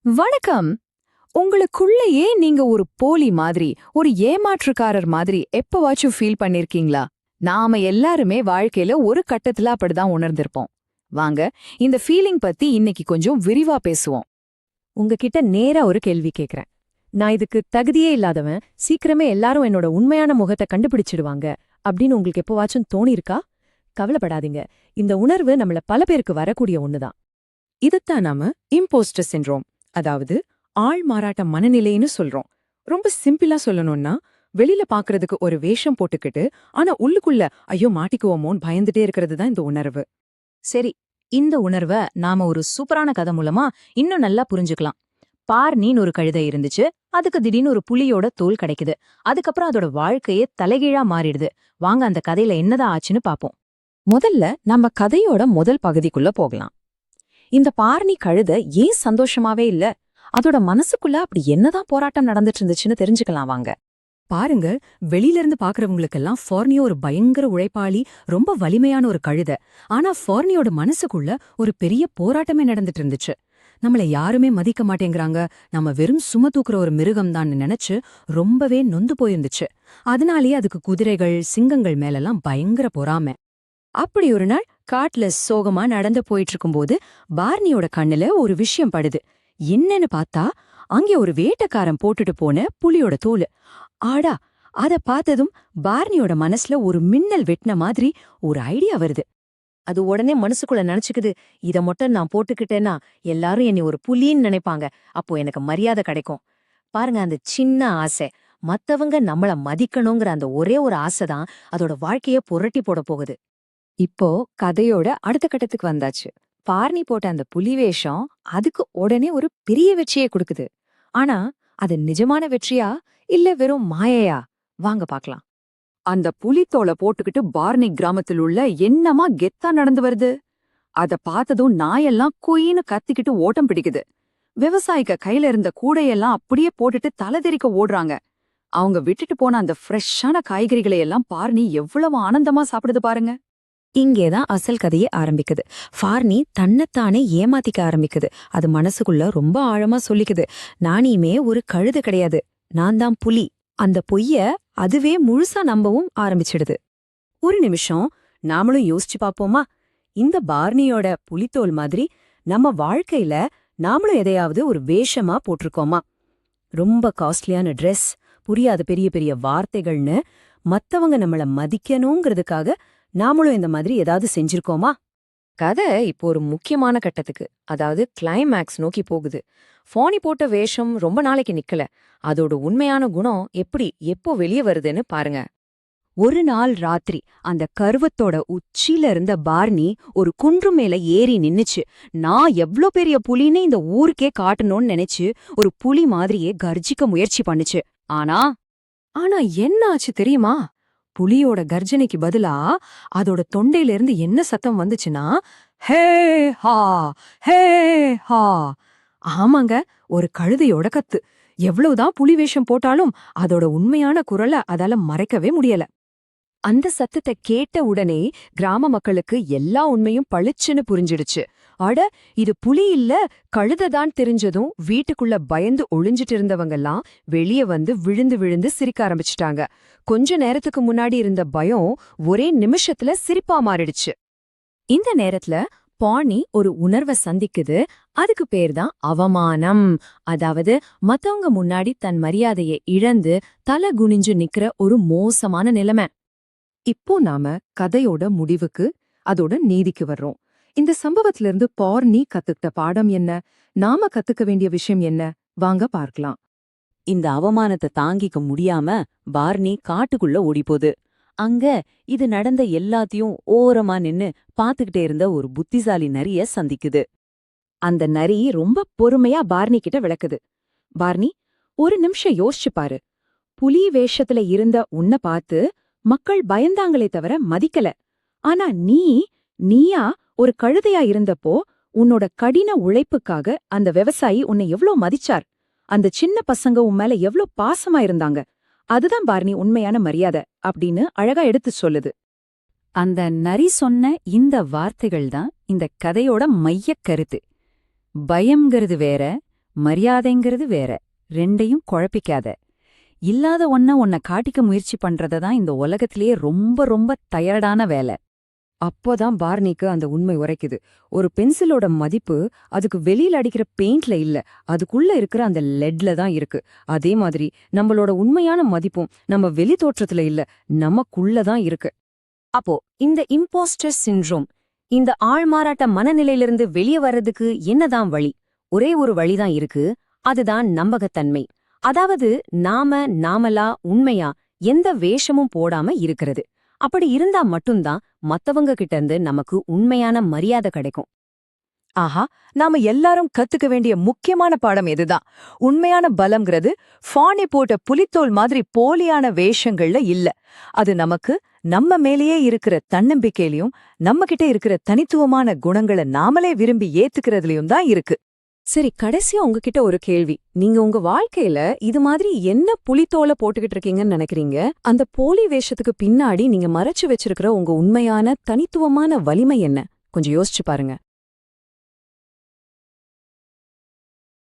வணக்கம். உங்களுக்குள்ளேயே நீங்க ஒரு போலி மாதிரி, ஒரு ஏமாற்றுக்காரர் மாதிரி எப்பவாச்சும் ஃபீல் பண்ணிருக்கீங்களா? நாம எல்லாருமே வாழ்க்கையில ஒரு கட்டத்துல அப்படிதான் உணர்ந்திருப்போம். வாங்க, இந்த ஃபீலிங் பத்தி இன்னைக்கு கொஞ்சம் விரிவா பேசுவோம். உங்ககிட்ட நேரா ஒரு கேள்வி கேக்குறேன். நான் இதுக்கு தகுதியே இல்லாதவன், சீக்கிரமே எல்லாரும் என்னோட உண்மையான முகத்தை கண்டுபிடிச்சிடுவாங்க அப்படின்னு உங்களுக்கு எப்பவாச்சும் தோணியிருக்கா? கவலைப்படாதீங்க, இந்த உணர்வு நம்மள பல பேருக்கு வரக்கூடிய ஒண்ணுதான். இதுதான் நாம இம்போஸ்டர் சிண்ட்ரோம், அதாவது ஆள் மாறாட்ட மனநிலைன்னு சொல்றோம். ரொம்ப சிம்பிளா சொல்லணும்னா, வெளியில பாக்குறதுக்கு ஒரு வேஷம் போட்டுக்கிட்டு, ஆனா உள்ளுக்குள்ள ஐயோ மாட்டிக்குவோமோன்னு பயந்துட்டே இருக்கிறது தான் இந்த உணர்வு. சரி, இந்த உணர்வ நாம ஒரு சூப்பரான கதை மூலமா இன்னும் நல்லா புரிஞ்சுக்கலாம். பார்னின்னு ஒரு கழுதை இருந்துச்சு. அதுக்கு திடீர்னு ஒரு புலியோட தோல் கிடைக்குது. அதுக்கப்புறம் அதோட வாழ்க்கையே தலைகீழா மாறிடுது. வாங்க அந்த கதையில என்னதான் ஆச்சுன்னு பாப்போம். முதல்ல நம்ம கதையோட முதல் பகுதிக்குள்ள போகலாம். இந்த பார்னி கழுதை ஏன் சந்தோஷமாவே இல்ல? அதோட மனசுக்குள்ள அப்படி என்னதான் போராட்டம் நடந்துட்டு இருந்துச்சுன்னு தெரிஞ்சுக்கலாம் வாங்க. பாருங்க, வெளியில இருந்து பாக்குறவங்களுக்கெல்லாம் ஃபார்னியோ ஒரு பயங்கர உழைப்பாளி, ரொம்ப வலிமையான ஒரு கழுதை. ஆனா ஃபார்னியோட மனசுக்குள்ள ஒரு பெரிய போராட்டமே நடந்துட்டு இருந்துச்சு. நம்மள யாருமே மதிக்க மாட்டேங்கிறாங்க, நம்ம வெறும் சும தூக்குற ஒரு மிருகம் தான் நினைச்சு ரொம்பவே நொந்து போயிருந்துச்சு. அதனாலேயே அதுக்கு குதிரைகள், சிங்கங்கள் மேலெல்லாம் பயங்கர பொறாமை. அப்படி ஒரு நாள் காட்டுல சோகமா நடந்து போயிட்டு இருக்கும்போது பார்னியோட கண்ணுல ஒரு விஷயம் படுது. என்னன்னு பார்த்தா, அங்கே ஒரு வேட்டைக்காரன் போட்டுட்டு போன புலியோட தோலு. ஆடா, அத பார்த்ததும் பார்னியோட மனசுல ஒரு மின்னல் வெட்டின மாதிரி ஒரு ஐடியா வருது. அது உடனே மனசுக்குள்ள நினைச்சுக்குது, இத மட்டும் நான் போட்டுக்கிட்டேன்னா எல்லாரும் என்னை ஒரு புலின்னு நினைப்பாங்க, அப்போ எனக்கு மரியாதை கிடைக்கும். பாருங்க, அந்த சின்ன ஆசை, மத்தவங்க நம்மள மதிக்கணுங்கிற அந்த ஒரே ஒரு ஆசைதான் அதோட வாழ்க்கைய புரட்டி போட போகுது. இப்போ கதையோட அடுத்த கட்டத்துக்கு வந்தாச்சு. பார்னி போட்ட அந்த புலி வேஷம் அதுக்கு உடனே ஒரு பெரிய வெற்றியை கொடுக்குது. ஆனா அது நிஜமான வெற்றியா இல்ல வெறும் மாயையா? வாங்க பாக்கலாம். அந்த புலித்தோலை போட்டுக்கிட்டு பார்னி கிராமத்தில் உள்ள என்னமா கெத்தா நடந்து வருது. அத பார்த்ததும் நாயெல்லாம் குயின்னு கத்திக்கிட்டு ஓட்டம் பிடிக்குது. விவசாயிக கையில இருந்த கூடையெல்லாம் அப்படியே போட்டுட்டு தலைதெறிக்க ஓடுறாங்க. அவங்க விட்டுட்டு போன அந்த ஃப்ரெஷ்ஷான காய்கறிகளை எல்லாம் பார்னி எவ்வளவு ஆனந்தமா சாப்பிடுது பாருங்க. இங்கேதான் அசல் கதையே ஆரம்பிக்குது. ஃபார்னி தன்னைத்தானே ஏமாத்திக்க ஆரம்பிக்குது. அது மனசுக்குள்ள ரொம்ப ஆழமா சொல்லிக்குது, நானியுமே ஒரு கழுதை கிடையாது, நான் தான் புலி. அந்த பொய்ய அதுவே முழுசா நம்பவும் ஆரம்பிச்சிடுது. ஒரு நிமிஷம் நாமளும் யோசிச்சு பாப்போமா? இந்த பார்னியோட புலித்தோல் மாதிரி நம்ம வாழ்க்கையில நாமளும் எதையாவது ஒரு வேஷமா போட்டிருக்கோமா? ரொம்ப காஸ்ட்லியான ட்ரெஸ், புரியாத பெரிய பெரிய வார்த்தைகள்னு மத்தவங்க நம்மள மதிக்கணுங்கிறதுக்காக நாமளும் இந்த மாதிரி ஏதாவது செஞ்சிருக்கோமா? கதை இப்போ ஒரு முக்கியமான கட்டத்துக்கு, அதாவது கிளைமேக்ஸ் நோக்கி போகுது. ஃபானி போட்ட வேஷம் ரொம்ப நாளைக்கு நிக்கல. அதோட உண்மையான குணம் எப்படி எப்போ வெளியே வருதுன்னு பாருங்க. ஒரு நாள் ராத்திரி அந்த கருவத்தோட உச்சியில இருந்த பார்னி ஒரு குன்று மேல ஏறி நின்னுச்சு. நான் எவ்ளோ பெரிய புலின்னு இந்த ஊருக்கே காட்டணும்னு நினைச்சு ஒரு புலி மாதிரியே கர்ஜிக்க முயற்சி பண்ணுச்சு. ஆனா ஆனா என்ன ஆச்சு தெரியுமா? புலியோட கர்ஜனைக்கு பதிலா அதோட தொண்டையில இருந்து என்ன சத்தம் வந்துச்சுன்னா, ஹே ஹா, ஹே ஹா. ஆமாங்க, ஒரு கழுதையோட கத்து. எவ்வளவுதான் புலி வேஷம் போட்டாலும் அதோட உண்மையான குரலை அதால மறைக்கவே முடியல. அந்த சத்தத்தை கேட்ட உடனே கிராம மக்களுக்கு எல்லா உண்மையும் பளிச்சுன்னு புரிஞ்சிடுச்சு. அட, இது புலி இல்ல கழுதைதான் தெரிஞ்சதும் வீட்டுக்குள்ள பயந்து ஒளிஞ்சிட்டு இருந்தவங்கெல்லாம் வெளியே வந்து விழுந்து விழுந்து சிரிக்க ஆரம்பிச்சிட்டாங்க. கொஞ்ச நேரத்துக்கு முன்னாடி இருந்த பயம் ஒரே நிமிஷத்துல சிரிப்பா மாறிடுச்சு. இந்த நேரத்துல பாணி ஒரு உணர்வை சந்திக்குது. அதுக்கு பேர்தான் அவமானம். அதாவது மத்தவங்க முன்னாடி தன் மரியாதையை இழந்து தலை குனிஞ்சு நிக்கிற ஒரு மோசமான நிலைமை. இப்போ நாம கதையோட முடிவுக்கு, அதோட நீதிக்கு வர்றோம். இந்த சம்பவத்திலிருந்து பார்னி கத்துக்கிட்ட பாடம் என்ன? நாம கத்துக்க வேண்டிய விஷயம் என்ன? வாங்க பார்க்கலாம். இந்த அவமானத்தை தாங்கிக்க முடியாம பார்னி காட்டுக்குள்ள ஓடிப்போது. அங்க இது நடந்த எல்லாத்தையும் ஓரமா நின்னு பாத்துக்கிட்டே இருந்த ஒரு புத்திசாலி நரிய சந்திக்குது. அந்த நரி ரொம்ப பொறுமையா பார்னி கிட்ட விளக்குது. பார்னி, ஒரு நிமிஷம் யோசிச்சு பாரு. புலி வேஷத்துல இருந்த உன்னை பார்த்து மக்கள் பயந்தாங்களே தவிர மதிக்கல. ஆனா நீயா ஒரு கழுதையா இருந்தப்போ உன்னோட கடின உழைப்புக்காக அந்த விவசாயி உன்னை எவ்ளோ மதிச்சார். அந்த சின்ன பசங்க உன் மேல எவ்ளோ பாசமா இருந்தாங்க. அதுதான் பார்னி உண்மையான மரியாதை அப்படின்னு அழகா எடுத்து சொல்லுது. அந்த நரி சொன்ன இந்த வார்த்தைகள் தான் இந்த கதையோட மையக் கருத்து. பயம்ங்கிறது வேற, மரியாதைங்கிறது வேற. ரெண்டையும் குழப்பிக்காத. இல்லாத உன்னை காட்டிக்க முயற்சி பண்றத தான் இந்த உலகத்திலேயே ரொம்ப ரொம்ப டயர்டான வேலை. அப்போதான் பார்னிக்கு அந்த உண்மை உரைக்குது. ஒரு பென்சிலோட மதிப்பு அதுக்கு வெளியில அடிக்கிற பெயிண்ட்ல இல்ல, அதுக்குள்ள இருக்கிற அந்த லெட்ல தான் இருக்கு. அதே மாதிரி நம்மளோட உண்மையான மதிப்பும் நம்ம வெளி தோற்றத்துல இல்ல, நமக்குள்ள தான் இருக்கு. அப்போ இந்த இம்போஸ்டர் சிண்ட்ரோம், இந்த ஆள்மாறாட்ட மனநிலையிலிருந்து வெளியே வர்றதுக்கு என்னதான் வழி? ஒரே ஒரு வழிதான் இருக்கு, அதுதான் நம்பகத்தன்மை. அதாவது நாமலா உண்மையா எந்த வேஷமும் போடாம இருக்கிறது. அப்படி இருந்தா மட்டும்தான் மத்தவங்க கிட்ட இருந்து நமக்கு உண்மையான மரியாதை கிடைக்கும். ஆஹா, நாம எல்லாரும் கத்துக்க வேண்டிய முக்கியமான பாடம் இதுதான். உண்மையான பலம்ங்கிறது ஃபானி போட்ட புலித்தோல் மாதிரி போலியான வேஷங்கள்ல இல்ல. அது நமக்கு நம்ம மேலேயே இருக்கிற தன்னம்பிக்கையிலையும் நம்ம கிட்ட இருக்கிற தனித்துவமான குணங்களை நாமளே விரும்பி ஏத்துக்கிறதுலயும் தான் இருக்கு. சரி, கடைசியா உங்ககிட்ட ஒரு கேள்வி. நீங்க உங்க வாழ்க்கையில இது மாதிரி என்ன புலித்தோலை போட்டுக்கிட்டு இருக்கீங்கன்னு நினைக்கிறீங்க? அந்த போலி வேஷத்துக்கு பின்னாடி நீங்க மறைச்சு வச்சிருக்கிற உங்க உண்மையான தனித்துவமான வலிமை என்ன? கொஞ்சம் யோசிச்சு பாருங்க.